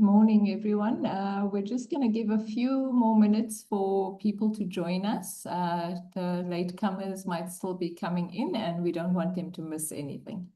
Morning, everyone. We're just going to give a few more minutes for people to join us. The latecomers might still be coming in, and we don't want them to miss anything.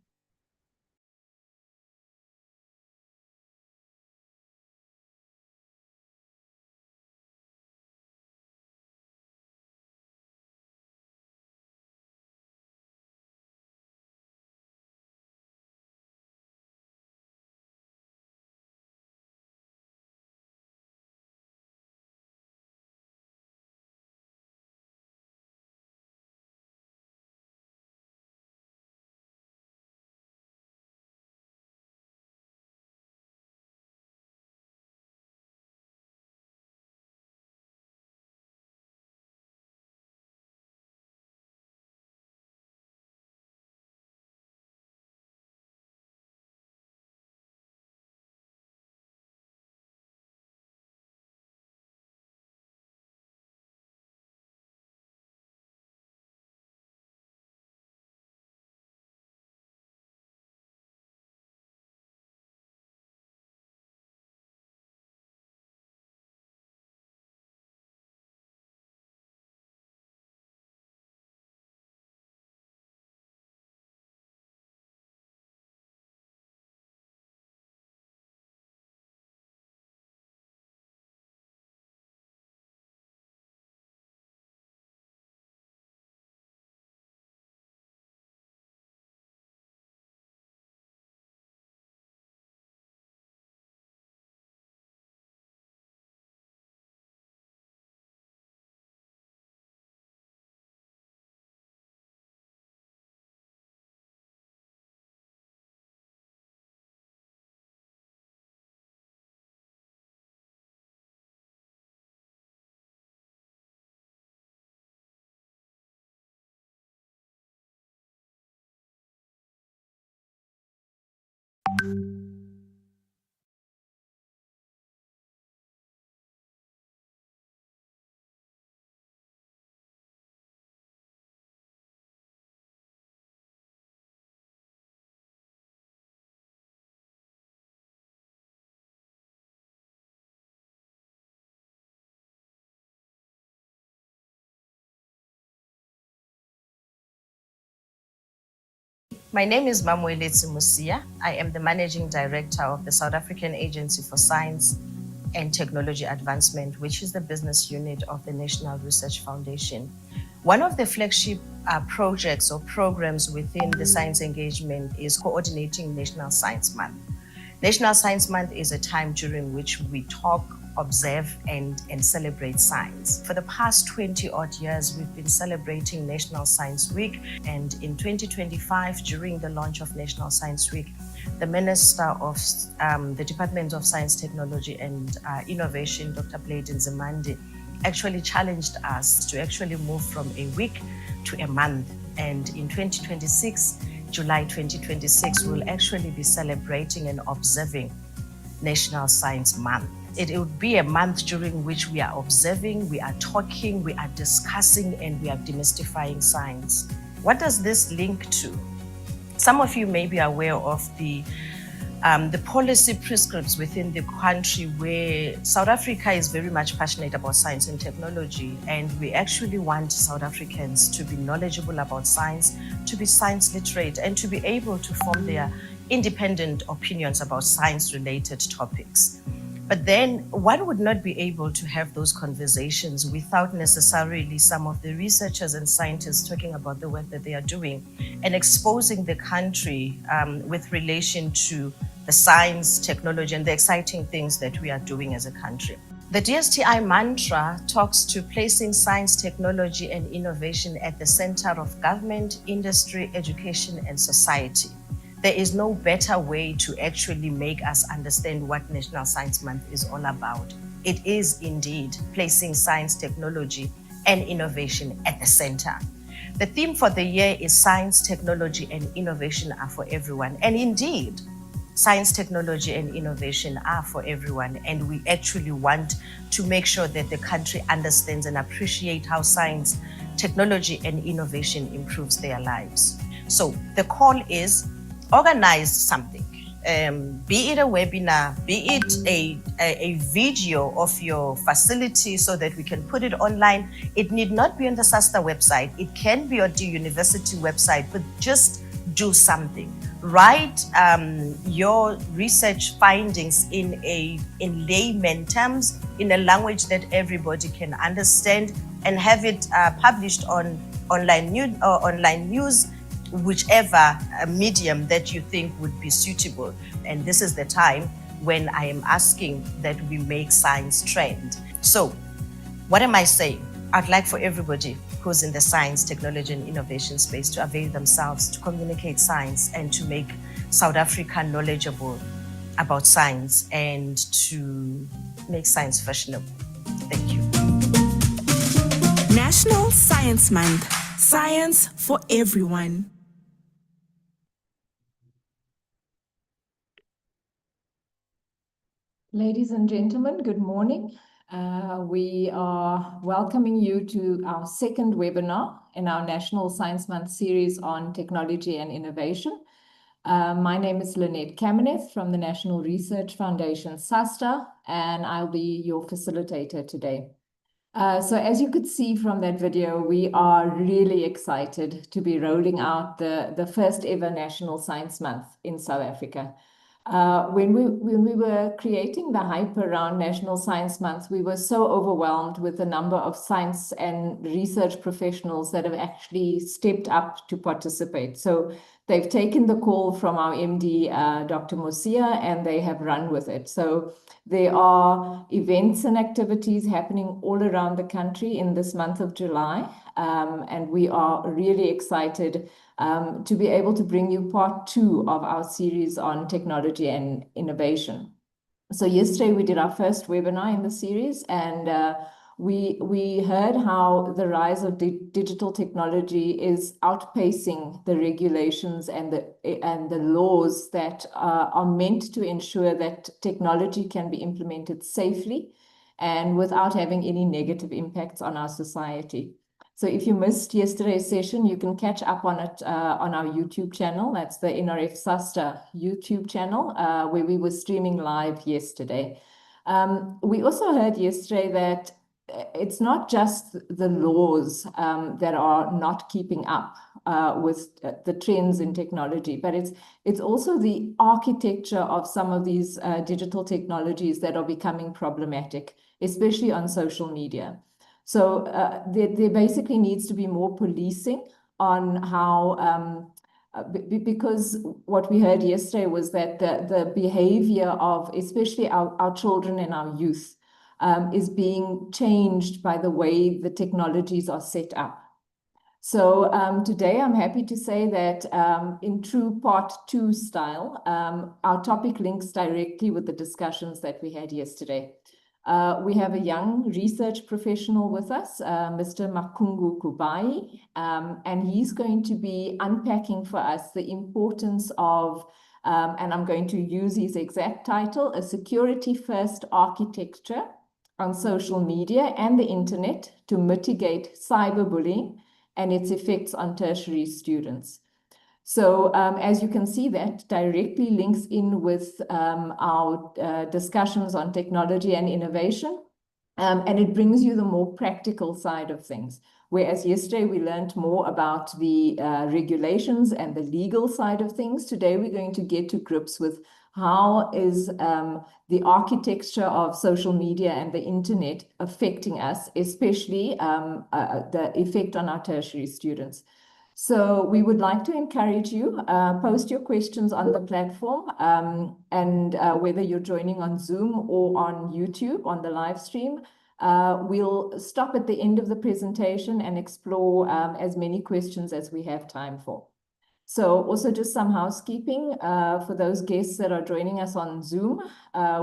My name is Mamweletsi Musia. I am the Managing Director of the South African Agency for Science and Technology Advancement, which is the business unit of the National Research Foundation. One of the flagship projects or programs within the science engagement is coordinating National Science Month. National Science Month is a time during which we talk, observe, and celebrate science. For the past 20 odd years, we've been celebrating National Science Week. And in 2025, during the launch of National Science Week, the Minister of the Department of Science, Technology and Innovation, Dr. Blade Nzimande, actually challenged us to actually move from a week to a month. And in 2026, July 2026, we'll actually be celebrating and observing National Science Month. It would be a month during which we are observing, we are talking, we are discussing, and we are demystifying science. What does this link to? Some of you may be aware of the policy prescripts within the country where South Africa is very much passionate about science and technology, and we actually want South Africans to be knowledgeable about science, to be science literate, and to be able to form their independent opinions about science-related topics. But then one would not be able to have those conversations without necessarily some of the researchers and scientists talking about the work that they are doing and exposing the country with relation to the science, technology, and the exciting things that we are doing as a country. The DSTI mantra talks to placing science, technology, and innovation at the center of government, industry, education, and society. There is no better way to actually make us understand what National Science Month is all about. It is indeed placing science, technology, and innovation at the center. The theme for the year is Science, Technology, and Innovation are for everyone. And indeed, science, technology, and innovation are for everyone. And we actually want to make sure that the country understands and appreciates how science, technology, and innovation improves their lives. So the call is organize something. be it a webinar, be it a video of your facility so that we can put it online. It need not be on the SASTA website. It can be on the university website, but just do something. Write your research findings in layman terms, in a language that everybody can understand, and have it published on online news, whichever medium that you think would be suitable. And this is the time when I am asking that we make science trend. So what am I saying? I'd like for everybody who's in the science, technology, and innovation space to avail themselves to communicate science and to make South Africa knowledgeable about science and to make science fashionable. Thank you. National Science Month. Science for everyone. Ladies and gentlemen, good morning. We are welcoming you to our second webinar in our National Science Month series on technology and innovation. My name is Lynette Kameneth from the National Research Foundation, SASTA, and I'll be your facilitator today. So as you could see from that video, we are really excited to be rolling out the first ever National Science Month in South Africa. When we were creating the hype around National Science Month, we were so overwhelmed with the number of science and research professionals that have actually stepped up to participate. So they've taken the call from our MD, Dr. Musia, and they have run with it. So there are events and activities happening all around the country in this month of July, and we are really excited to be able to bring you part 2 of our series on technology and innovation. So yesterday we did our first webinar in the series, and we heard how the rise of digital technology is outpacing the regulations and the laws that are meant to ensure that technology can be implemented safely and without having any negative impacts on our society. So if you missed yesterday's session, you can catch up on it on our YouTube channel. That's the NRF SASTA YouTube channel, where we were streaming live yesterday. We also heard yesterday that it's not just the laws that are not keeping up with the trends in technology, but it's also the architecture of some of these digital technologies that are becoming problematic, especially on social media. So there basically needs to be more policing on how, because what we heard yesterday was that the behavior of especially our children and our youth is being changed by the way the technologies are set up. So today I'm happy to say that in true part 2 style, our topic links directly with the discussions that we had yesterday. We have a young research professional with us, Mr. Makungu Kubai, and he's going to be unpacking for us the importance of, and I'm going to use his exact title, a security-first architecture on social media and the internet to mitigate cyberbullying and its effects on tertiary students. So as you can see, that directly links in with our discussions on technology and innovation, and it brings you the more practical side of things. Whereas yesterday we learned more about the regulations and the legal side of things, today we're going to get to grips with how is the architecture of social media and the internet affecting us, especially the effect on our tertiary students. So we would like to encourage you, post your questions on the platform, and whether you're joining on Zoom or on YouTube on the live stream, we'll stop at the end of the presentation and explore as many questions as we have time for. So also just some housekeeping for those guests that are joining us on Zoom.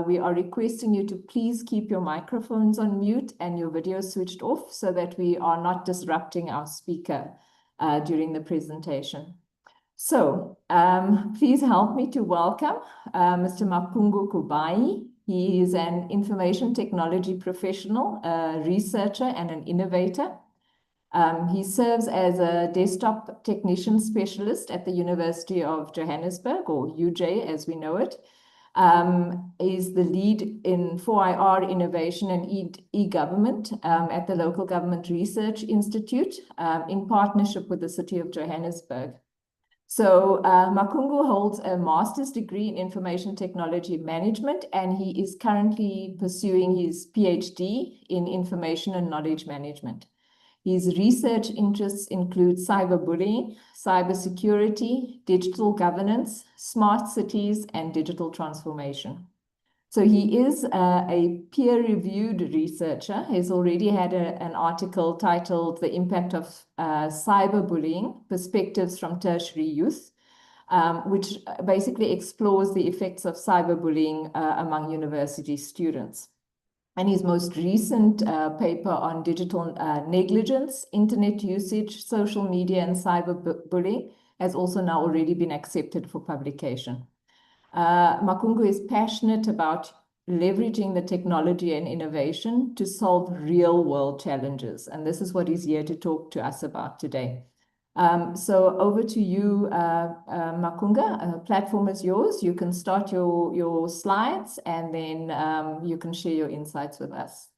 We are requesting you to please keep your microphones on mute and your video switched off so that we are not disrupting our speaker during the presentation. So please help me to welcome Mr. Makungu Kubai. He is an information technology professional, a researcher and an innovator. He serves as a desktop technician specialist at the University of Johannesburg, or UJ as we know it. Is the lead in 4IR innovation and e-government at the Local Government Research Institute in partnership with the City of Johannesburg. So Makungu holds a master's degree in information technology management, and he is currently pursuing his PhD in information and knowledge management. His research interests include cyberbullying, cybersecurity, digital governance, smart cities, and digital transformation. So he is a peer-reviewed researcher. He's already had an article titled "The Impact of Cyberbullying: Perspectives from Tertiary Youth," which basically explores the effects of cyberbullying among university students. And his most recent paper on digital negligence, internet usage, social media, and cyberbullying has also now already been accepted for publication. Makungu is passionate about leveraging the technology and innovation to solve real-world challenges. And this is what he's here to talk to us about today. So over to you, Makunga. Platform is yours. You can start your slides, and then you can share your insights with us.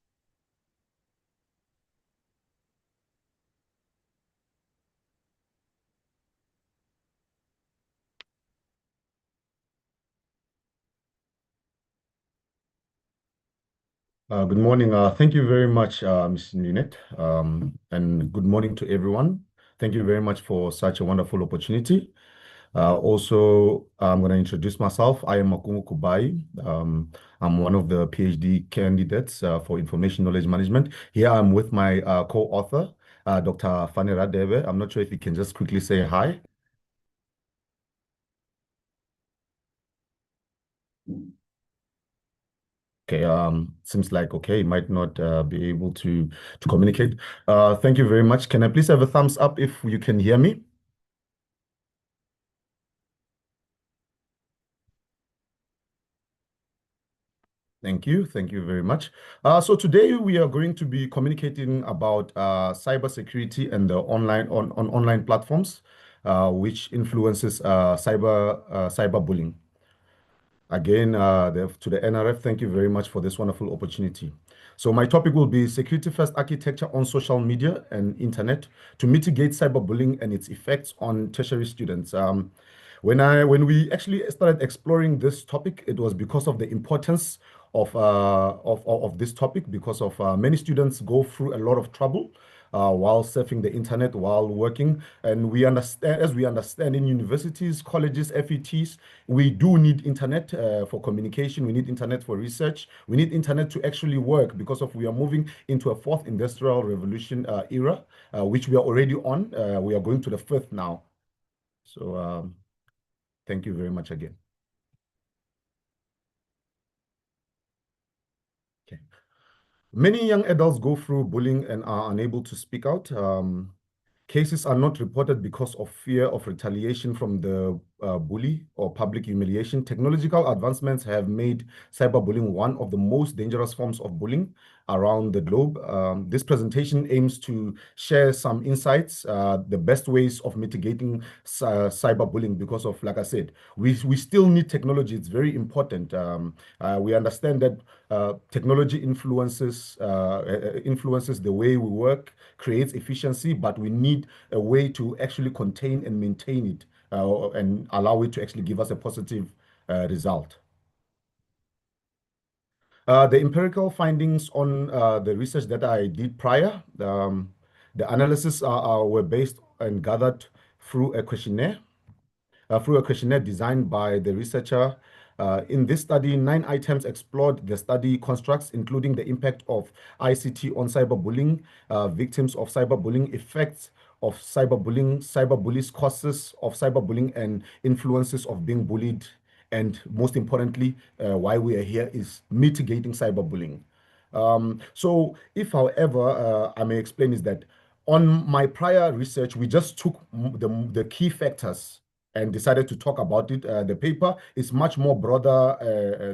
Good morning. Thank you very much, Ms. Ninette, and good morning to everyone. Thank you very much for such a wonderful opportunity. Also, I'm going to introduce myself. I am Makungu Kubai. I'm one of the PhD candidates for information knowledge management. Here I'm with my co-author, Dr. Fanny Radebe. I'm not sure if you can just quickly say hi. Okay, seems like okay, might not be able to communicate. Thank you very much. Can I please have a thumbs up if you can hear me? Thank you. Thank you very much. So today we are going to be communicating about cybersecurity and the online platforms, which influences cyberbullying. Again, to the NRF, thank you very much for this wonderful opportunity. So my topic will be security first architecture on social media and internet to mitigate cyberbullying and its effects on tertiary students. When we actually started exploring this topic, it was because of the importance of this topic, because of many students go through a lot of trouble while surfing the internet, while working. And we understand, as we understand in universities, colleges, FETs, we do need internet for communication. We need internet for research. We need internet to actually work because of we are moving into a fourth industrial revolution era, which we are already on. We are going to the fifth now. So thank you very much again. Okay. Many young adults go through bullying and are unable to speak out. Cases are not reported because of fear of retaliation from the bully or public humiliation. Technological advancements have made cyberbullying one of the most dangerous forms of bullying around the globe. This presentation aims to share some insights, the best ways of mitigating cyberbullying because of, like I said, we still need technology. It's very important. We understand that technology influences the way we work, creates efficiency, but we need a way to actually contain and maintain it and allow it to actually give us a positive result. The empirical findings on the research that I did prior, the analysis were based and gathered through a questionnaire designed by the researcher. In this study, 9 items explored the study constructs, including the impact of ICT on cyberbullying, victims of cyberbullying, effects of cyberbullying, cyberbullies, causes of cyberbullying, and influences of being bullied. And most importantly, why we are here is mitigating cyberbullying. So if, however, I may explain is that on my prior research, we just took the key factors and decided to talk about it. The paper is much more broader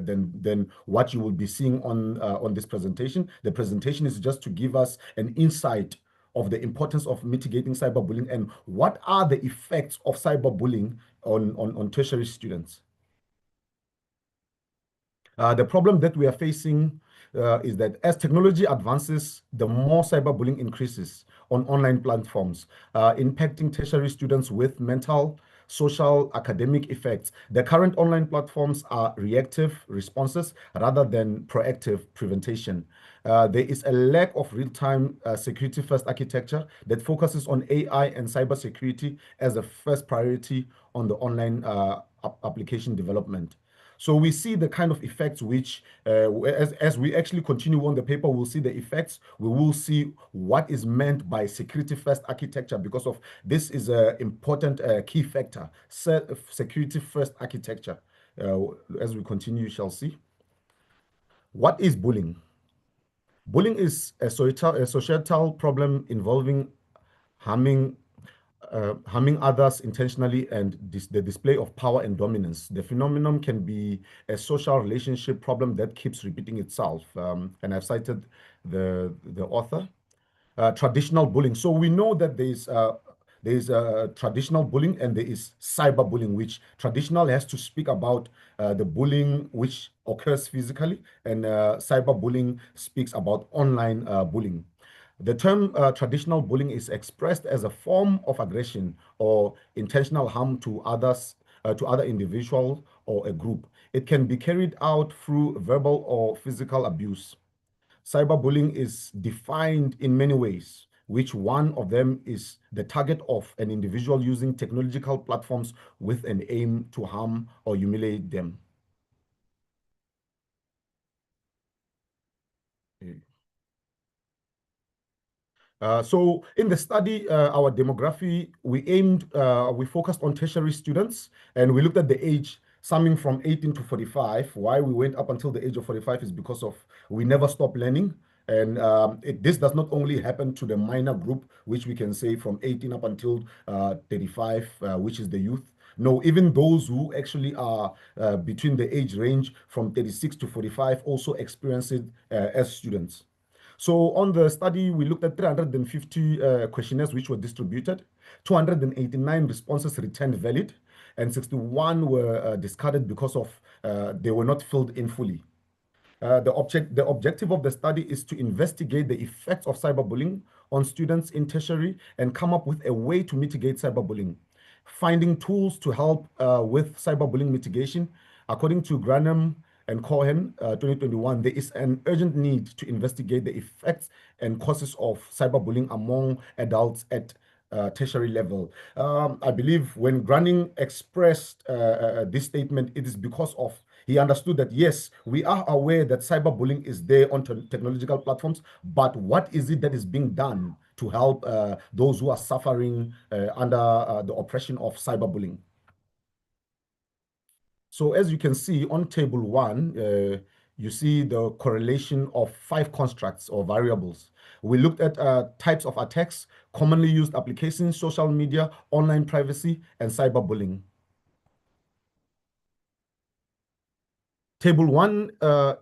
than what you will be seeing on this presentation. The presentation is just to give us an insight of the importance of mitigating cyberbullying and what are the effects of cyberbullying on tertiary students. The problem that we are facing is that as technology advances, the more cyberbullying increases on online platforms, impacting tertiary students with mental, social, academic effects. The current online platforms are reactive responses rather than proactive prevention. There is a lack of real-time security-first architecture that focuses on AI and cybersecurity as a first priority on the online application development. So we see the kind of effects which, as we actually continue on the paper, we'll see the effects. We will see what is meant by security-first architecture because of this is an important key factor, security-first architecture. As we continue, you shall see. What is bullying? Bullying is a societal problem involving harming others intentionally and the display of power and dominance. The phenomenon can be a social relationship problem that keeps repeating itself. And I've cited the author. Traditional bullying. So we know that there is traditional bullying and there is cyberbullying, which traditional has to speak about the bullying which occurs physically, and cyberbullying speaks about online bullying. The term traditional bullying is expressed as a form of aggression or intentional harm to others, to other individuals or a group. It can be carried out through verbal or physical abuse. Cyberbullying is defined in many ways, which one of them is the target of an individual using technological platforms with an aim to harm or humiliate them. So in the study, our demography, we focused on tertiary students and we looked at the age summing from 18 to 45. Why we went up until the age of 45 is because of we never stop learning. And this does not only happen to the minor group, which we can say from 18 up until 35, which is the youth. No, even those who actually are between the age range from 36 to 45 also experience it as students. So on the study, we looked at 350 questionnaires which were distributed, 289 responses returned valid, and 61 were discarded because of they were not filled in fully. The objective of the study is to investigate the effects of cyberbullying on students in tertiary and come up with a way to mitigate cyberbullying. Finding tools to help with cyberbullying mitigation. According to Granham and Cohen, 2021, there is an urgent need to investigate the effects and causes of cyberbullying among adults at tertiary level. I believe when Granham expressed this statement, it is because of he understood that, yes, we are aware that cyberbullying is there on technological platforms, but what is it that is being done to help those who are suffering under the oppression of cyberbullying? So as you can see on table 1, you see the correlation of 5 constructs or variables. We looked at types of attacks, commonly used applications, social media, online privacy, and cyberbullying. Table 1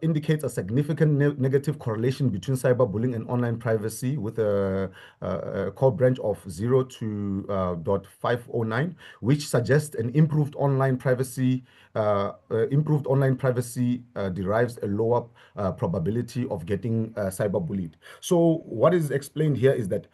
indicates a significant negative correlation between cyberbullying and online privacy with a core branch of 0 to .509, which suggests an improved online privacy. Derives a lower probability of getting cyberbullied. So what is explained here is that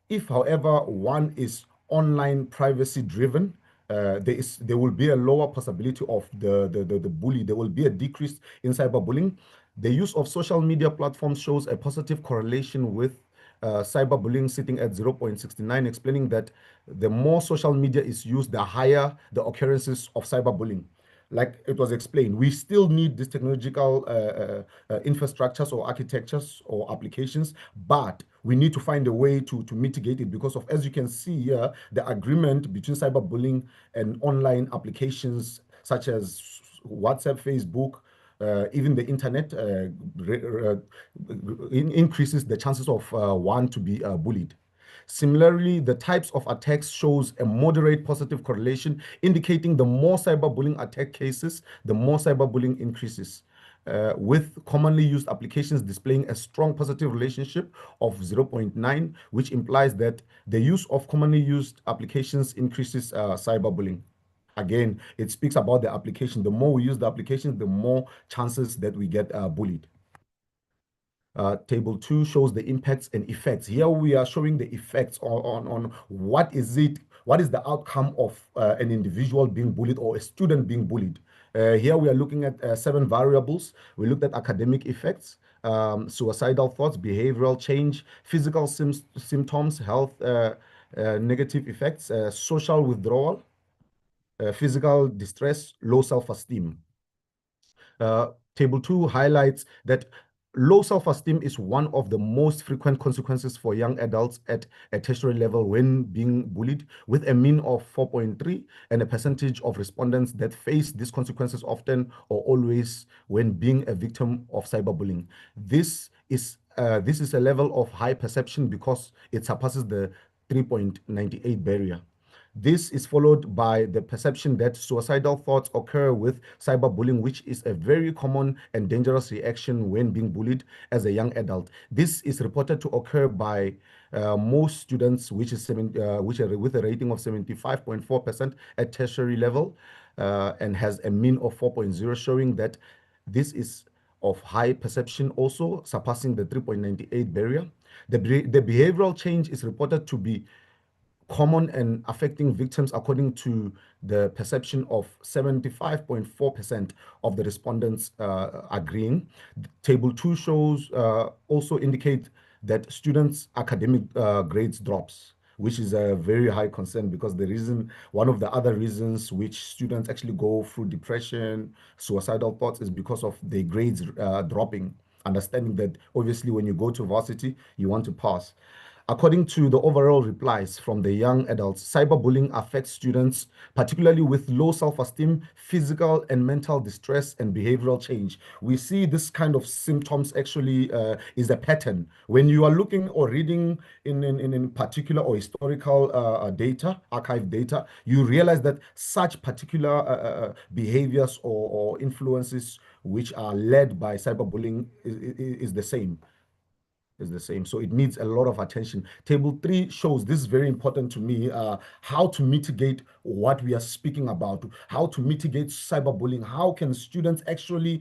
if, however, one is online privacy driven, there will be a lower possibility of the bully. There will be a decrease in cyberbullying. The use of social media platforms shows a positive correlation with cyberbullying sitting at 0.69, explaining that the more social media is used, the higher the occurrences of cyberbullying. Like it was explained, we still need these technological infrastructures or architectures or applications, but we need to find a way to mitigate it because of, as you can see here, the agreement between cyberbullying and online applications such as WhatsApp, Facebook, even the internet increases the chances of one to be bullied. Similarly, the types of attacks shows a moderate positive correlation, indicating the more cyberbullying attack cases, the more cyberbullying increases. with commonly used applications displaying a strong positive relationship of 0.9, which implies that the use of commonly used applications increases cyberbullying. Again, it speaks about the application. The more we use the application, the more chances that we get bullied. Table 2 shows the impacts and effects. Here we are showing the effects on what is the outcome of an individual being bullied or a student being bullied. Here we are looking at 7 variables. We looked at academic effects, suicidal thoughts, behavioral change, physical symptoms, health negative effects, social withdrawal, physical distress, low self-esteem. Table 2 highlights that low self-esteem is one of the most frequent consequences for young adults at a tertiary level when being bullied, with a mean of 4.3 and a percentage of respondents that face these consequences often or always when being a victim of cyberbullying. This is a level of high perception because it surpasses the 3.98 barrier. This is followed by the perception that suicidal thoughts occur with cyberbullying, which is a very common and dangerous reaction when being bullied as a young adult. This is reported to occur by most students, which are with a rating of 75.4% at tertiary level, and has a mean of 4.0, showing that this is of high perception, also surpassing the 3.98 barrier. The behavioral change is reported to be common and affecting victims according to the perception of 75.4% of the respondents agreeing. Table 2 shows also indicate that students' academic grades drops, which is a very high concern, because one of the other reasons which students actually go through depression, suicidal thoughts, is because of their grades dropping. Understanding that obviously when you go to varsity, you want to pass. According to the overall replies from the young adults, cyberbullying affects students, particularly with low self-esteem, physical and mental distress, and behavioral change. We see this kind of symptoms actually is a pattern. When you are looking or reading in particular or historical data, archive data, you realize that such particular behaviors or influences which are led by cyberbullying is the same. So it needs a lot of attention. Table 3 shows, this is very important to me, how to mitigate what we are speaking about, how to mitigate cyberbullying. How can students actually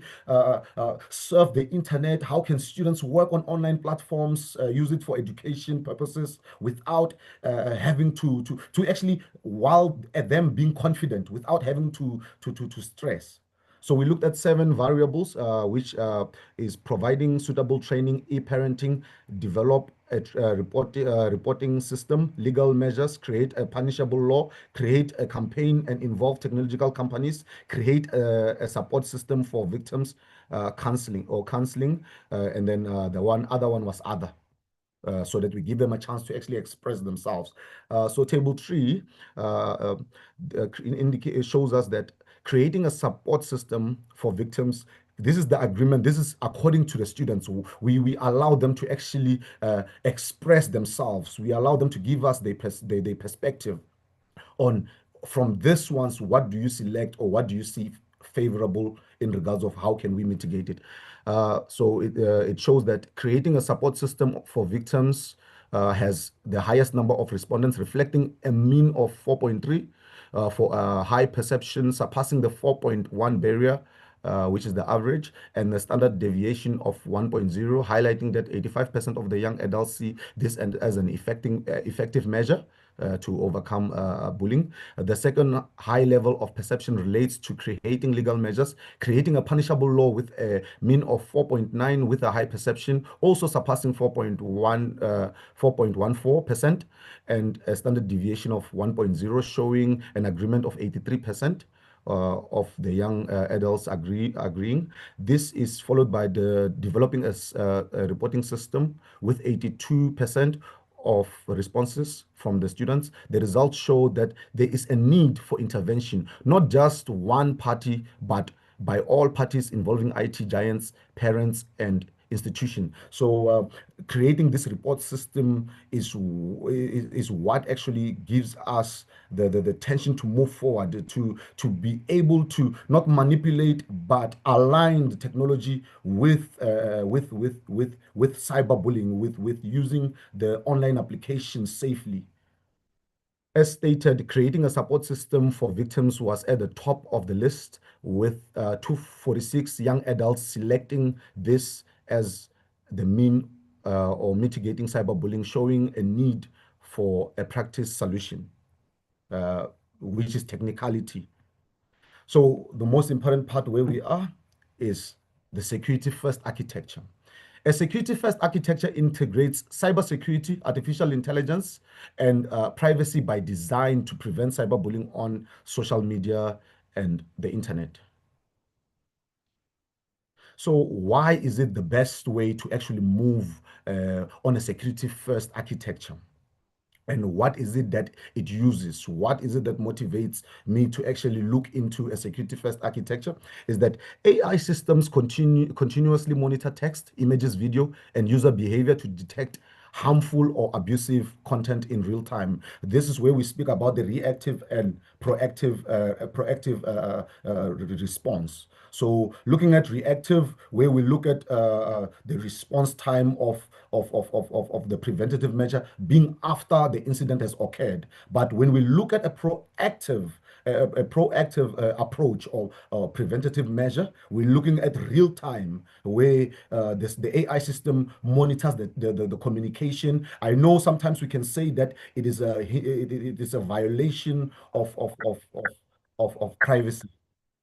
surf the internet? How can students work on online platforms, use it for education purposes without having to actually, while at them being confident, without having to stress? So we looked at 7 variables, which is providing suitable training, e-parenting, develop a reporting system, legal measures, create a punishable law, create a campaign and involve technological companies, create a support system for victims, counseling, and then the other one was other. So that we give them a chance to actually express themselves. So table 3 shows us that creating a support system for victims, this is the agreement. This is according to the students. We allow them to actually express themselves. We allow them to give us their perspective on, from this ones, what do you select or what do you see favorable in regards of how can we mitigate it. So it shows that creating a support system for victims has the highest number of respondents, reflecting a mean of 4.3 for a high perception, surpassing the 4.1 barrier, which is the average, and the standard deviation of 1.0, highlighting that 85% of the young adults see this as an effective measure to overcome bullying. The second high level of perception relates to creating legal measures, creating a punishable law with a mean of 4.9 with a high perception, also surpassing 4.14%, and a standard deviation of 1.0, showing an agreement of 83%. Of the young adults agreeing. This is followed by the developing a reporting system with 82% of responses from the students. The results show that there is a need for intervention, not just one party, but by all parties involving IT giants, parents, and institution. So creating this report system is what actually gives us the tension to move forward, to be able to not manipulate but align the technology with cyberbullying, with using the online application safely. As stated, creating a support system for victims was at the top of the list, with 246 young adults selecting this as the mean or mitigating cyberbullying, showing a need for a practice solution, uh, which is technicality. So the most important part where we are is the security first architecture. A security first architecture integrates cybersecurity, artificial intelligence, and privacy by design to prevent cyberbullying on social media and the internet. So why is it the best way to actually move on a security first architecture? And what is it that it uses? What is it that motivates me to actually look into a security first architecture? Is that AI systems continuously monitor text, images, video, and user behavior to detect harmful or abusive content in real time. This is where we speak about the reactive and proactive response. So looking at reactive, where we look at the response time of the preventative measure being after the incident has occurred. But when we look at a proactive approach or preventative measure, we're looking at real time, where the AI system monitors the communication. I know sometimes we can say that it is a violation of privacy,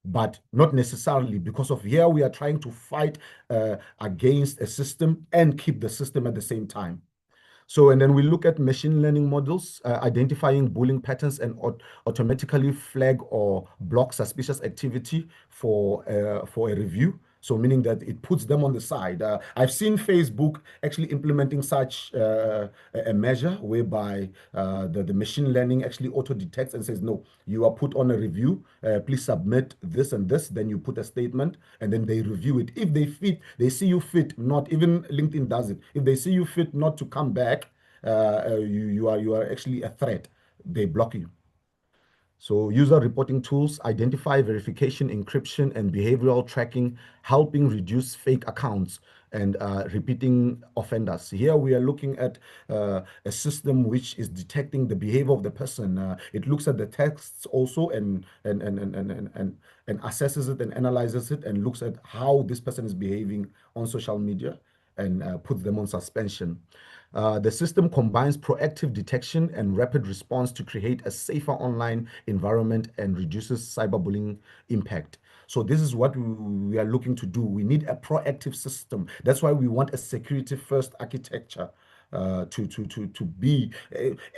but not necessarily, because of here we are trying to fight against a system and keep the system at the same time. So, and then we look at machine learning models, identifying bullying patterns and automatically flag or block suspicious activity for a review. So meaning that it puts them on the side. I've seen Facebook actually implementing such a measure whereby the machine learning actually auto detects and says, no, you are put on a review. Please submit this and this. Then you put a statement, and then they review it. If they see you fit, not even LinkedIn does it. If they see you fit not to come back, you are actually a threat. They block you. So user reporting tools identify verification, encryption, and behavioral tracking, helping reduce fake accounts and repeating offenders. Here we are looking at a system which is detecting the behavior of the person. It looks at the texts also and assesses it and analyzes it and looks at how this person is behaving on social media and puts them on suspension. The system combines proactive detection and rapid response to create a safer online environment and reduces cyberbullying impact. So this is what we are looking to do. We need a proactive system. That's why we want a security first architecture. To be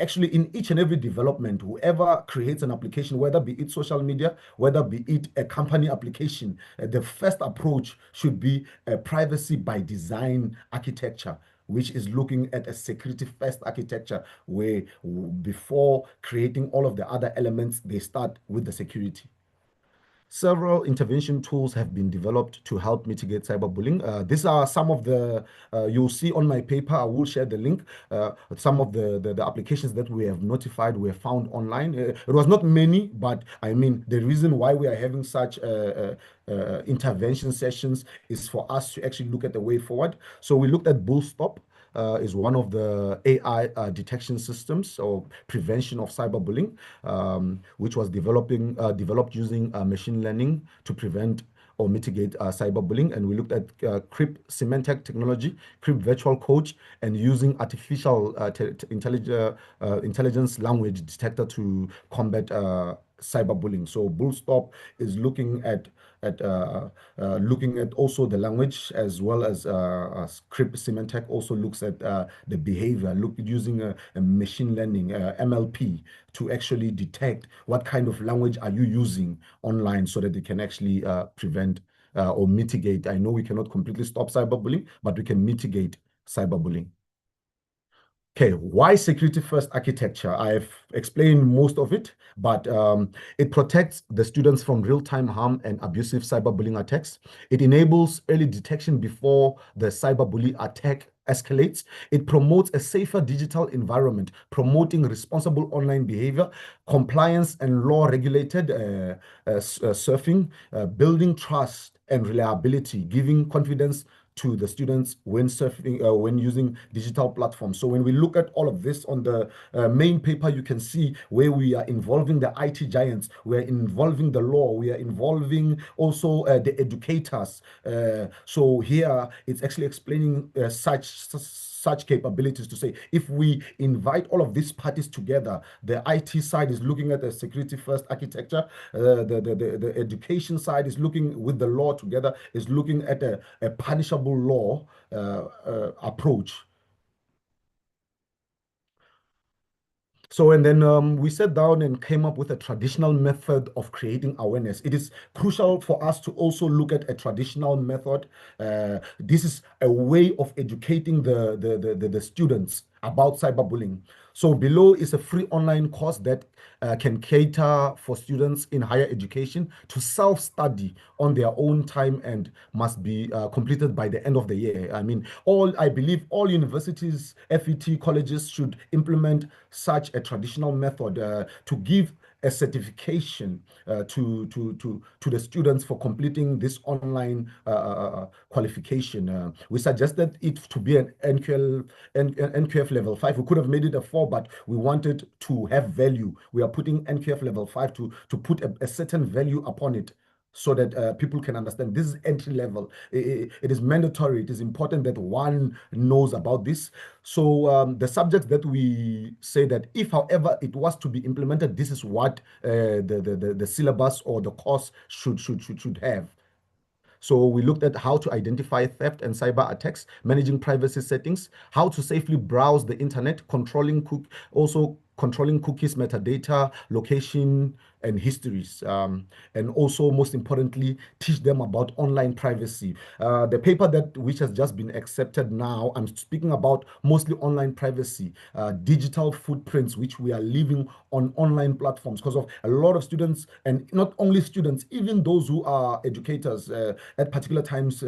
actually in each and every development, whoever creates an application, whether be it social media, whether be it a company application, the first approach should be a privacy by design architecture, which is looking at a security first architecture where before creating all of the other elements, they start with the security. Several intervention tools have been developed to help mitigate cyberbullying. These are some of the, you'll see on my paper, I will share the link. Some of the applications that we have notified were found online. It was not many, but I mean, the reason why we are having such intervention sessions is for us to actually look at the way forward. So we looked at Bullstop. Is one of the AI detection systems or prevention of cyberbullying, which was developed using machine learning to prevent or mitigate cyberbullying. And we looked at Crypt Symantec technology, Crypt Virtual Coach, and using artificial intelligence language detector to combat cyberbullying. So Bullstop is looking at also the language, as well as Crypt Symantec also looks at the behavior, using a machine learning MLP to actually detect what kind of language are you using online so that they can actually prevent or mitigate. I know we cannot completely stop cyberbullying, but we can mitigate cyberbullying. Okay, why security first architecture? I've explained most of it, but it protects the students from real-time harm and abusive cyberbullying attacks. It enables early detection before the cyberbully attack escalates. It promotes a safer digital environment, promoting responsible online behavior, compliance and law-regulated surfing, building trust and reliability, giving confidence to the students when surfing, when using digital platforms. So when we look at all of this on the main paper, you can see where we are involving the IT giants, we're involving the law, we are involving also the educators. So here it's actually explaining such capabilities to say, if we invite all of these parties together, the IT side is looking at the security first architecture, the education side is looking with the law together, is looking at a punishable law approach. So, and then we sat down and came up with a traditional method of creating awareness. It is crucial for us to also look at a traditional method. This is a way of educating the students about cyberbullying. So below is a free online course that can cater for students in higher education to self-study on their own time and must be completed by the end of the year. I mean, I believe all universities, FET colleges should implement such a traditional method to give a certification to the students for completing this online qualification. We suggested it to be an NQF level 5. We could have made it a 4, but we wanted to have value. We are putting NQF level 5 to put a certain value upon it, so that people can understand this is entry level. It is mandatory. It is important that one knows about this. So the subjects that we say that if, however, it was to be implemented, this is what the syllabus or the course should have. So we looked at how to identify theft and cyber attacks, managing privacy settings, how to safely browse the internet, controlling cookies, metadata, location, and histories, and also most importantly, teach them about online privacy. The paper which has just been accepted now, I'm speaking about mostly online privacy, digital footprints which we are leaving on online platforms, because of a lot of students, and not only students, even those who are educators at particular times,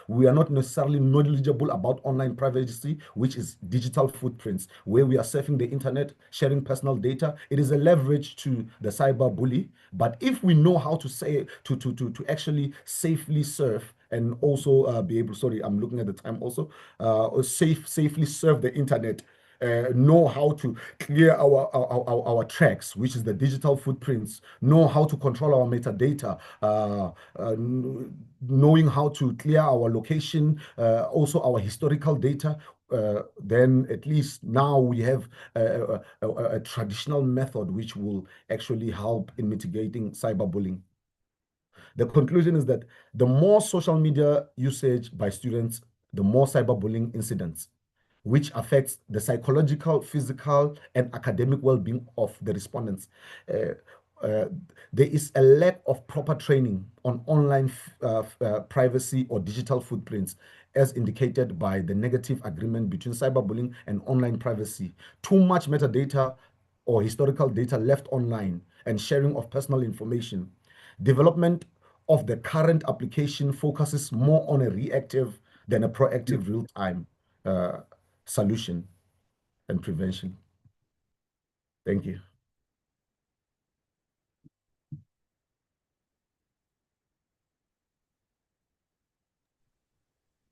we are not necessarily knowledgeable about online privacy, which is digital footprints, where we are surfing the internet, sharing personal data. It is a leverage to the cyberbully. But if we know how to say to actually safely surf and also be able, sorry, I'm looking at the time also, safely surf the internet, know how to clear our tracks, which is the digital footprints, know how to control our metadata, knowing how to clear our location, also our historical data, then at least now we have a traditional method which will actually help in mitigating cyberbullying. The conclusion is that the more social media usage by students, the more cyberbullying incidents, which affects the psychological, physical, and academic well-being of the respondents. There is a lack of proper training on online privacy or digital footprints, as indicated by the negative agreement between cyberbullying and online privacy. Too much metadata or historical data left online and sharing of personal information. Development of the current application focuses more on a reactive than a proactive real-time solution and prevention. Thank you.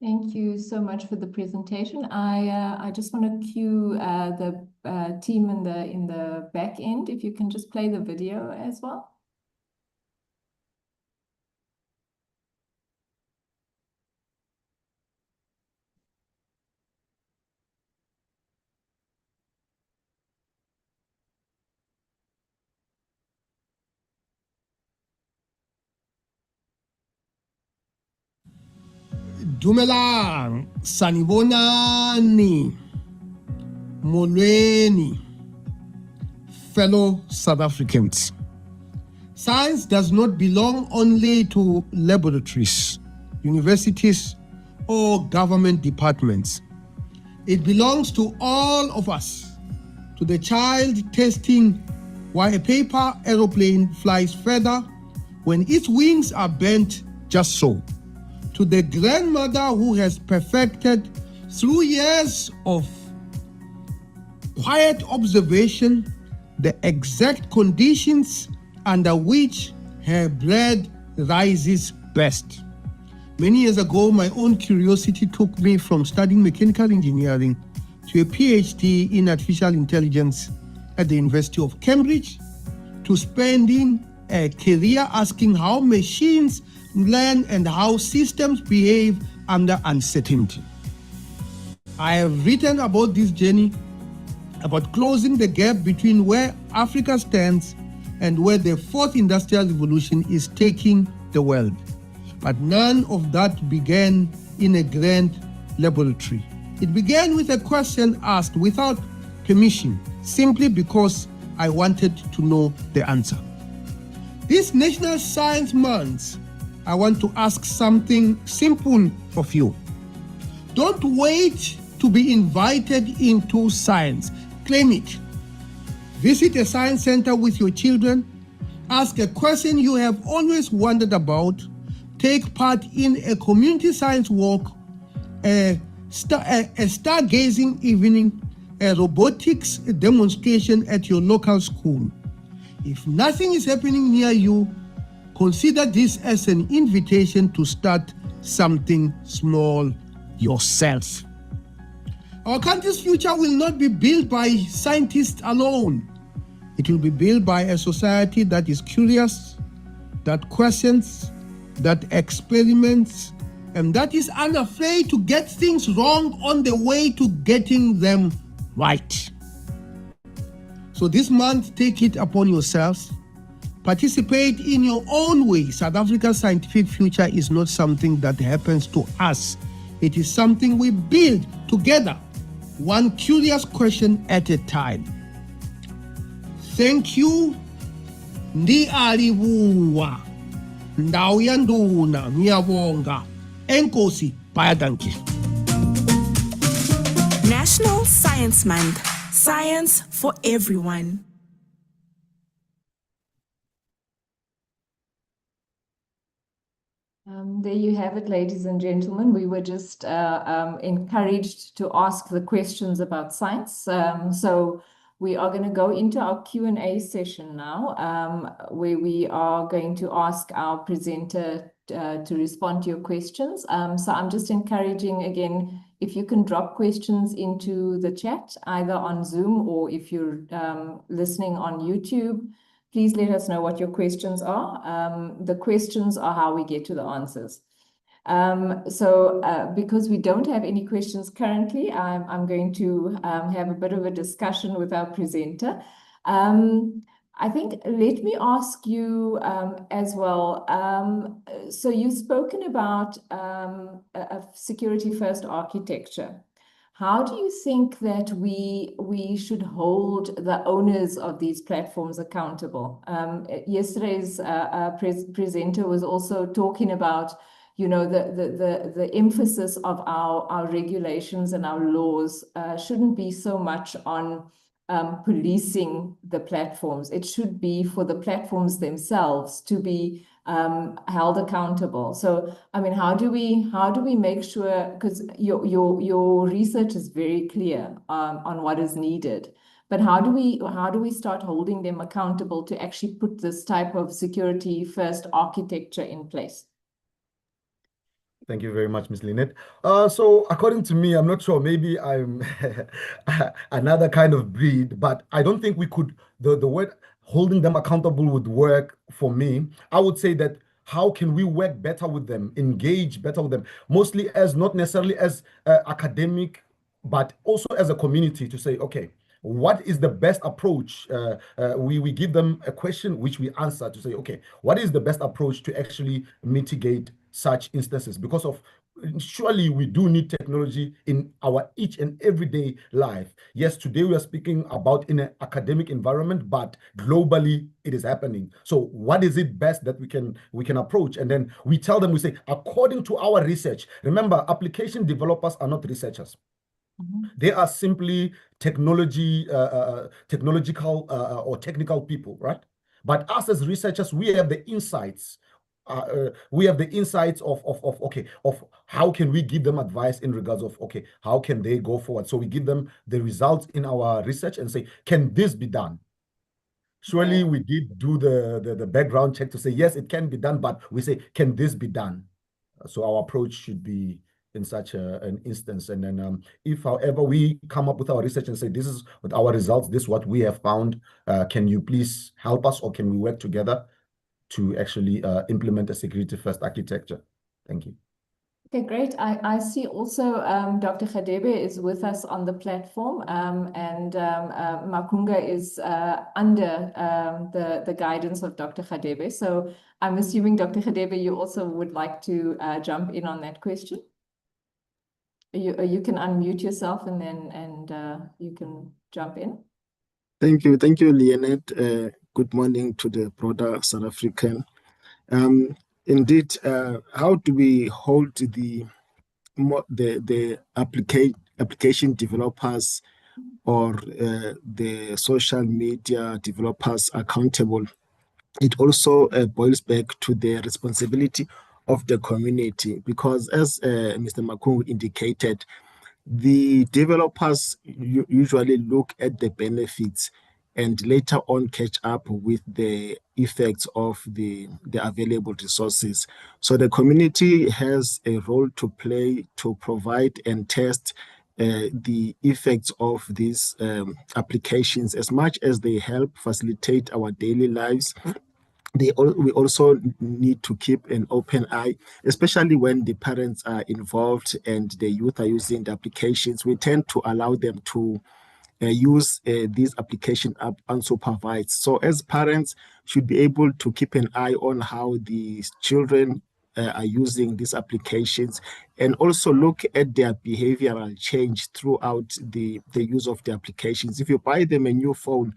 Thank you so much for the presentation. I just want to cue the team in the back end, if you can just play the video as well. Dumelang, Sanibonani, Molweni, fellow South Africans. Science does not belong only to laboratories, universities, or government departments. It belongs to all of us. To the child testing why a paper aeroplane flies further when its wings are bent just so. To the grandmother who has perfected through years of quiet observation the exact conditions under which her bread rises best. Many years ago, my own curiosity took me from studying mechanical engineering to a PhD in artificial intelligence at the University of Cambridge, to spending a career asking how machines learn and how systems behave under uncertainty. I have written about this journey, about closing the gap between where Africa stands and where the fourth industrial revolution is taking the world. But none of that began in a grand laboratory. It began with a question asked without permission, simply because I wanted to know the answer. This National Science Month, I want to ask something simple of you. Don't wait to be invited into science. Claim it. Visit a science center with your children. Ask a question you have always wondered about. Take part in a community science walk, a stargazing evening, a robotics demonstration at your local school. If nothing is happening near you, consider this as an invitation to start something small yourself. Our country's future will not be built by scientists alone. It will be built by a society that is curious, that questions, that experiments, and that is unafraid to get things wrong on the way to getting them right. So this month, take it upon yourselves. Participate in your own way. South Africa's scientific future is not something that happens to us. It is something we build together, one curious question at a time. Thank you. Ndi alibuwa. Ndawo ya nduna ngiyabonga. Enkosi bayadanki. National Science Month. Science for everyone. There you have it, ladies and gentlemen. We were just encouraged to ask the questions about science. So we are going to go into our Q&A session now, where we are going to ask our presenter to respond to your questions. So I'm just encouraging again, if you can drop questions into the chat, either on Zoom or if you're listening on YouTube, please let us know what your questions are. The questions are how we get to the answers. Because we don't have any questions currently, I'm going to have a bit of a discussion with our presenter. I think, let me ask you as well. So you've spoken about a security first architecture. How do you think that we should hold the owners of these platforms accountable? Yesterday's presenter was also talking about, you know, the emphasis of our regulations and our laws shouldn't be so much on policing the platforms. It should be for the platforms themselves to be held accountable. So, I mean, how do we make sure, because your research is very clear on what is needed, but how do we start holding them accountable to actually put this type of security first architecture in place? Thank you very much, Ms. Lynette. So according to me, I'm not sure, maybe I'm another kind of breed, but I don't think we could, the word holding them accountable would work for me. I would say that how can we work better with them, engage better with them, mostly as not necessarily as academic, but also as a community to say, okay, what is the best approach? We give them a question which we answer to say, okay, what is the best approach to actually mitigate such instances? Because of surely we do need technology in our each and everyday life. Yes, today we are speaking about in an academic environment, but globally it is happening. So what is it best that we can approach? And then we tell them, we say, according to our research, remember, application developers are not researchers. They are simply technological or technical people, right? But us as researchers, we have the insights. We have the insights of how can we give them advice in regards of how can they go forward. So we give them the results in our research and say, can this be done? Surely we did do the background check to say yes, it can be done, but we say, can this be done? So our approach should be in such an instance. And then if, however, we come up with our research and say, this is with our results, this is what we have found, can you please help us, or can we work together to actually implement a security-first architecture? Thank you. Okay, great. I see also Dr. Khadebe is with us on the platform, and Makunga is under the guidance of Dr. Khadebe. So I'm assuming, Dr. Khadebe, you also would like to jump in on that question. You can unmute yourself and then you can jump in. Thank you, Leonette. Good morning to the broader South African. Indeed, how do we hold the application developers or the social media developers accountable? It also boils back to the responsibility of the community, because as Mr. Makungu indicated, the developers usually look at the benefits and later on catch up with the effects of the available resources. So the community has a role to play to provide and test the effects of these applications. As much as they help facilitate our daily lives, we also need to keep an open eye, especially when the parents are involved and the youth are using the applications. We tend to allow them to use these application up unsupervised. So as parents should be able to keep an eye on how the children are using these applications, and also look at their behavioral change throughout the use of the applications. If you buy them a new phone,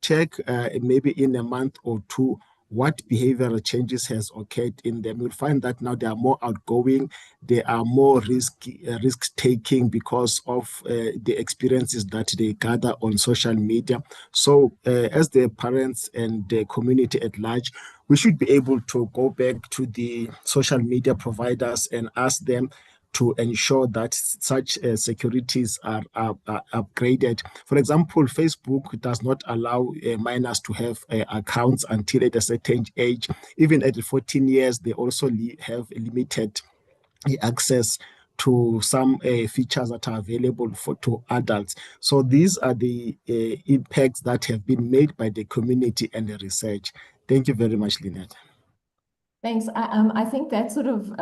check maybe in a month or two what behavioral changes has occurred in them. You'll find that now they are more outgoing, they are more risk-taking because of the experiences that they gather on social media. So as the parents and the community at large, we should be able to go back to the social media providers and ask them to ensure that such securities are upgraded. For example, Facebook does not allow minors to have accounts until at a certain age. Even at 14 years, they also have limited access to some features that are available to adults. So these are the impacts that have been made by the community and the research. Thank you very much, Lynette. Thanks. I think that sort of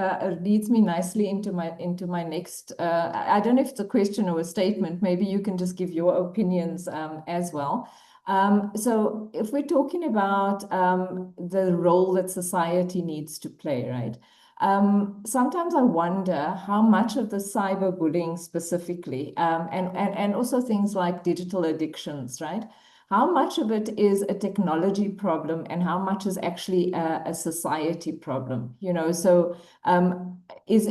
leads me nicely into my next. I don't know if it's a question or a statement. Maybe you can just give your opinions as well. So if we're talking about the role that society needs to play, right? Sometimes I wonder how much of the cyberbullying specifically, and also things like digital addictions, right? How much of it is a technology problem and how much is actually a society problem? You know, so is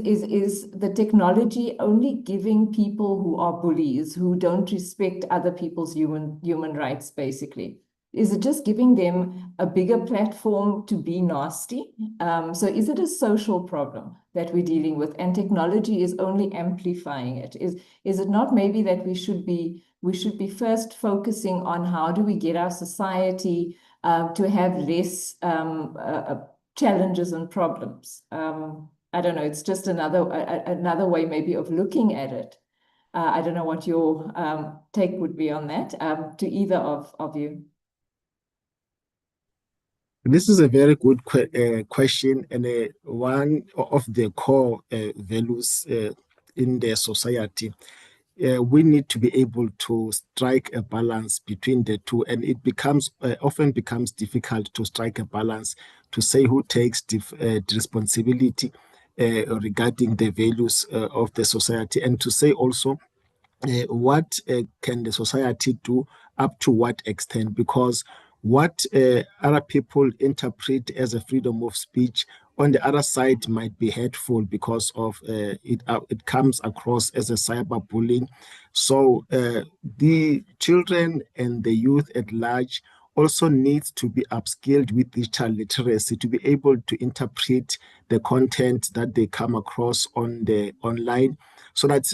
the technology only giving people who are bullies, who don't respect other people's human rights, basically? Is it just giving them a bigger platform to be nasty? So is it a social problem that we're dealing with, and technology is only amplifying it? Is it not maybe that we should be first focusing on how do we get our society to have less challenges and problems? I don't know. It's just another way maybe of looking at it. I don't know what your take would be on that, to either of you. This is a very good question, and one of the core values in the society. We need to be able to strike a balance between the two, and it often becomes difficult to strike a balance to say who takes the responsibility regarding the values of the society, and to say also what can the society do, up to what extent, because what other people interpret as a freedom of speech, on the other side might be hurtful because of it comes across as a cyberbullying. So the children and the youth at large also needs to be upskilled with digital literacy to be able to interpret the content that they come across on the online, so that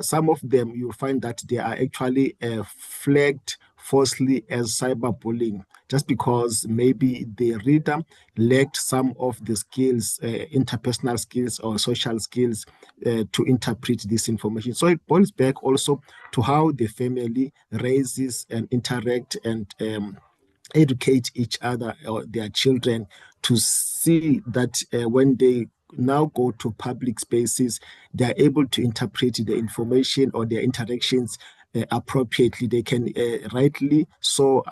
some of them you'll find that they are actually flagged falsely as cyberbullying just because maybe the reader lacked some of the skills, interpersonal skills or social skills to interpret this information. So it boils back also to how the family raises and interact and educate each other or their children to see that when they now go to public spaces, they are able to interpret the information or their interactions appropriately. They can rightly so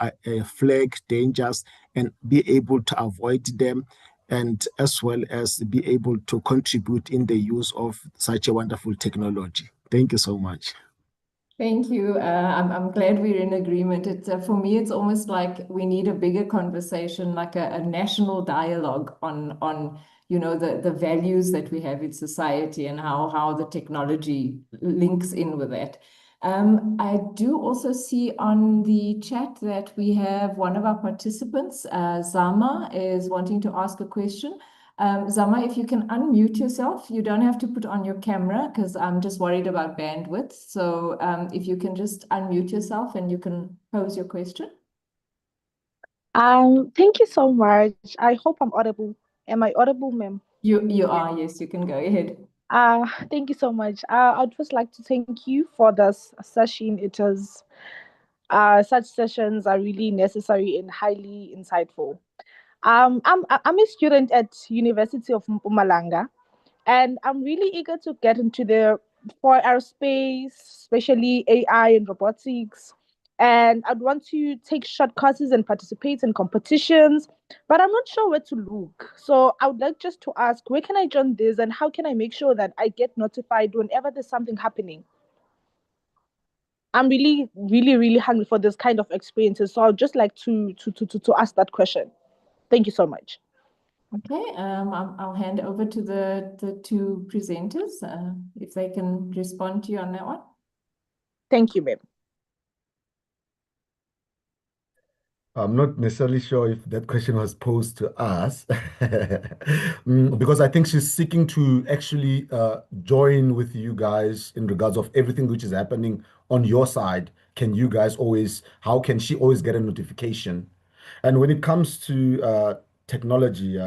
flag dangers and be able to avoid them, and as well as be able to contribute in the use of such a wonderful technology. Thank you so much. Thank you. I'm glad we're in agreement. For me, it's almost like we need a bigger conversation, like a national dialogue on the values that we have in society and how the technology links in with that. I do also see on the chat that we have one of our participants, Zama, is wanting to ask a question. Zama, if you can unmute yourself, you don't have to put on your camera because I'm just worried about bandwidth. So if you can just unmute yourself and you can pose your question. Thank you so much. I hope I'm audible. Am I audible, ma'am? You are, yes, you can go ahead. Thank you so much. I'd just like to thank you for this session. It is such sessions are really necessary and highly insightful. I'm a student at University of Mpumalanga, and I'm really eager to get into the for aerospace, especially AI and robotics. And I'd want to take short courses and participate in competitions, but I'm not sure where to look. So I would like just to ask, where can I join this, and how can I make sure that I get notified whenever there's something happening? I'm really, really, really hungry for this kind of experiences. So I'd just like to ask that question. Thank you so much. Okay, I'll hand over to the two presenters if they can respond to you on that one. Thank you, ma'am. I'm not necessarily sure if that question was posed to us, because I think she's seeking to actually join with you guys in regards of everything which is happening on your side. How can she always get a notification? And when it comes to technology,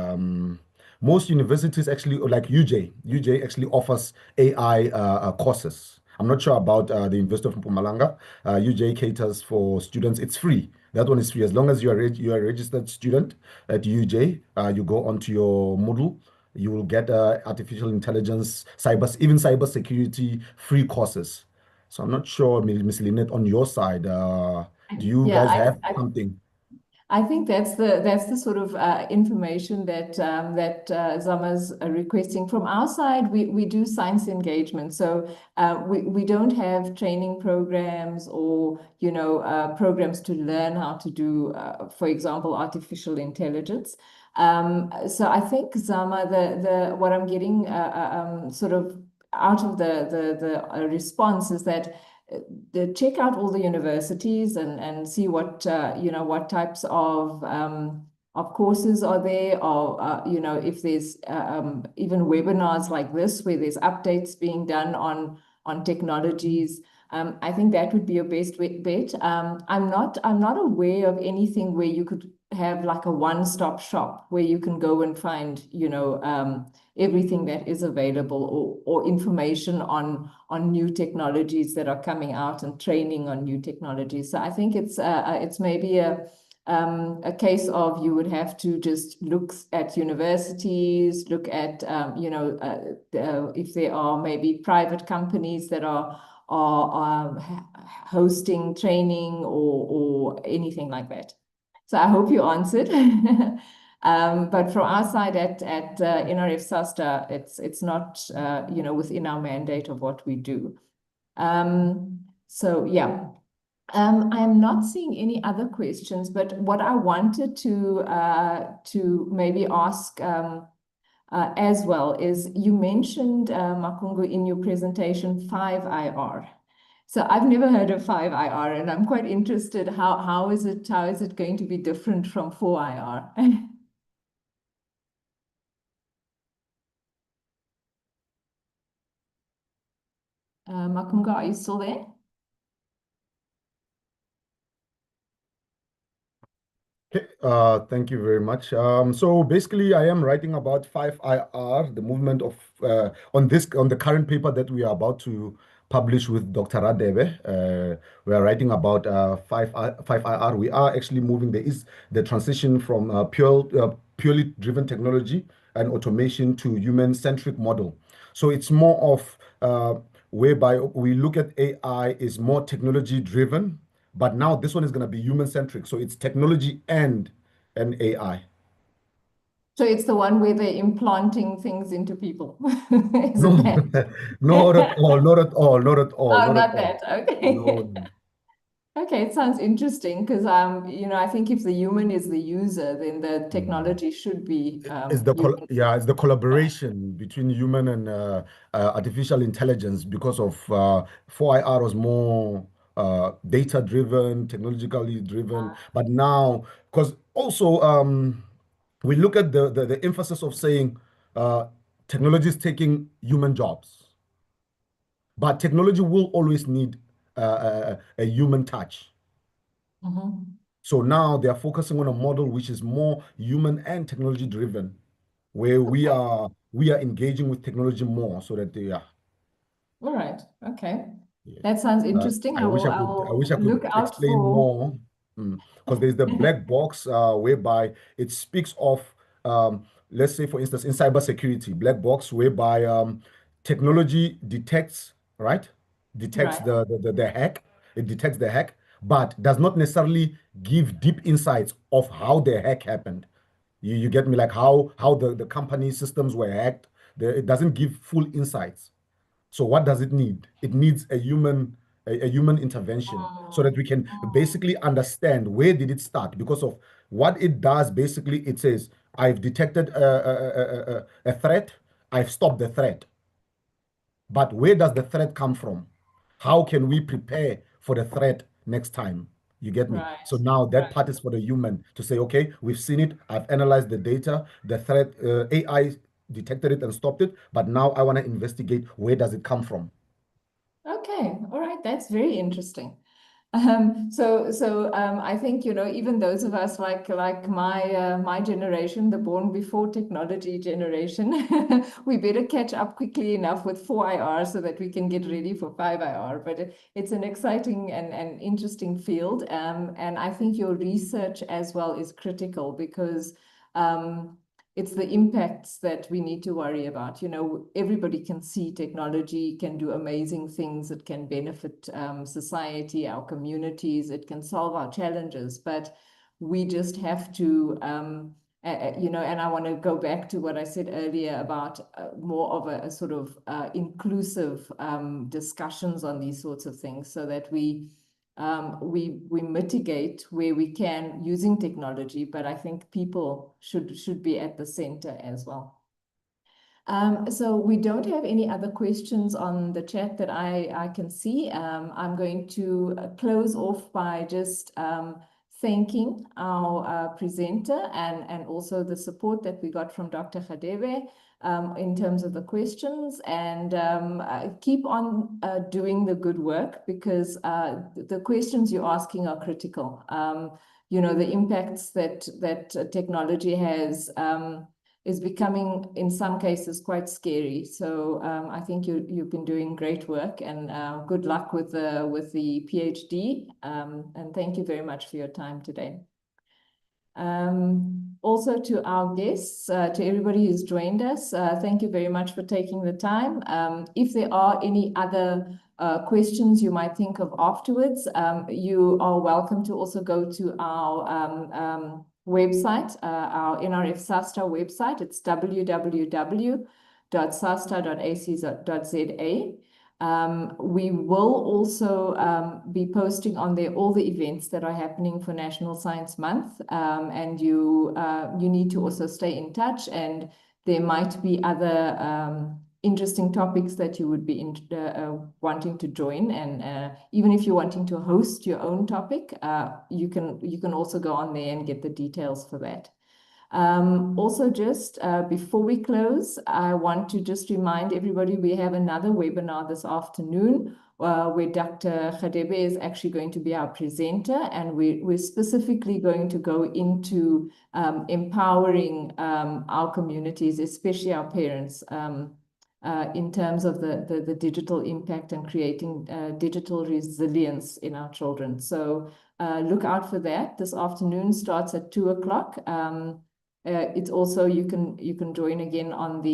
most universities actually, like UJ actually offers AI courses. I'm not sure about the University of Mpumalanga. UJ caters for students. It's free. That one is free. As long as you are a registered student at UJ, you go onto your Moodle, you will get artificial intelligence, even cyber security free courses. So I'm not sure, Miss Lynette, on your side, do you Yeah, guys have something? I think that's the sort of information that Zama's requesting. From our side, we do science engagement, so we don't have training programs or programs to learn how to do, for example, artificial intelligence. So I think, Zama, the what I'm getting sort of out of the response is that check out all the universities and see what what types of courses are there, or if there's even webinars like this where there's updates being done on technologies. I think that would be your best bet. I'm not aware of anything where you could have like a one-stop shop where you can go and find everything that is available, or information on new technologies that are coming out and training on new technologies. So I think it's maybe a case of you would have to just look at universities, look at if there are maybe private companies that are hosting training or anything like that. So I hope you answered. But from our side at NRF SASTA, it's not within our mandate of what we do. So yeah. I'm not seeing any other questions, but what I wanted to maybe ask as well is you mentioned, Makungu, in your presentation, 5IR. So I've never heard of 5IR, and I'm quite interested. How is it going to be different from 4IR? Makungu, are you still there? Okay, thank you very much. So basically, I am writing about 5IR, the movement of on the current paper that we are about to publish with Dr. Radebe. We are writing about 5IR. We are actually moving. There is the transition from purely driven technology and automation to human-centric model. So it's more of whereby we look at AI is more technology driven, but now this one is going to be human centric. So it's technology and AI. So it's the one where they're implanting things into people. Is No, it that? not at all, not at all, not at all, Oh, not at not all. that. Okay. No, no. Okay, it sounds interesting because I think if the human is the user, then the Mm. technology should be It's the human. it's the collaboration between human and artificial intelligence because of 4IR was more data driven, technologically driven, but now because also we look at the emphasis of saying uh, technology is taking human jobs, but technology will always need a human touch. Mhm. So now they are focusing on a model which is more human and technology driven, where Okay. we are engaging with technology more, so that they are. All right. Okay. Yeah. That sounds interesting. I wish I I will could look out explain for. more, because there's the black box whereby it speaks of, let's say, for instance, in cybersecurity, black box whereby technology detects, right? Detects Right. the hack. It detects the hack, but does not necessarily give deep insights of how the hack happened. You get me? Like how the company systems were hacked. It doesn't give full insights. So what does it need? It needs a human intervention so that we can Mm. basically understand where did it start, because of what it does. Basically, it says, I've detected a threat, I've stopped the threat. But where does the threat come from? How can we prepare for the threat next time? You get me? Right. So now that Right. part is for the human to say, okay, we've seen it, I've analyzed the data, the threat, AI detected it and stopped it, but now I want to investigate where does it come from. Okay. All right. That's very interesting. I think, even those of us like my generation, the born before technology generation, we better catch up quickly enough with 4IR so that we can get ready for 5IR. But it's an exciting and interesting field. And I think your research as well is critical because it's the impacts that we need to worry about. Everybody can see technology can do amazing things. It can benefit society, our communities. It can solve our challenges, but we just have to, and I want to go back to what I said earlier about more of a sort of inclusive discussions on these sorts of things so that we mitigate where we can using technology, but I think people should be at the center as well. So we don't have any other questions on the chat that I can see. I'm going to close off by just thanking our presenter and also the support that we got from Dr. Radebe in terms of the questions, and keep on doing the good work because the questions you're asking are critical. The impacts that technology has is becoming, in some cases, quite scary. So I think you've been doing great work, and good luck with the PhD. And thank you very much for your time today. Also to our guests, to everybody who's joined us, thank you very much for taking the time. If there are any other questions you might think of afterwards, you are welcome to also go to our website, our NRF SASTA website. It's www.sasta.ac.za. We will also be posting on there all the events that are happening for National Science Month, and you need to also stay in touch and there might be other interesting topics that you would be wanting to join, and even if you're wanting to host your own topic, you can also go on there and get the details for that. Also, just before we close, I want to just remind everybody we have another webinar this afternoon where Dr. Khadebe is actually going to be our presenter, and we're specifically going to go into empowering our communities, especially our parents, in terms of the digital impact and creating digital resilience in our children. So look out for that. This afternoon starts at 2 o'clock. It's also, you can join again on the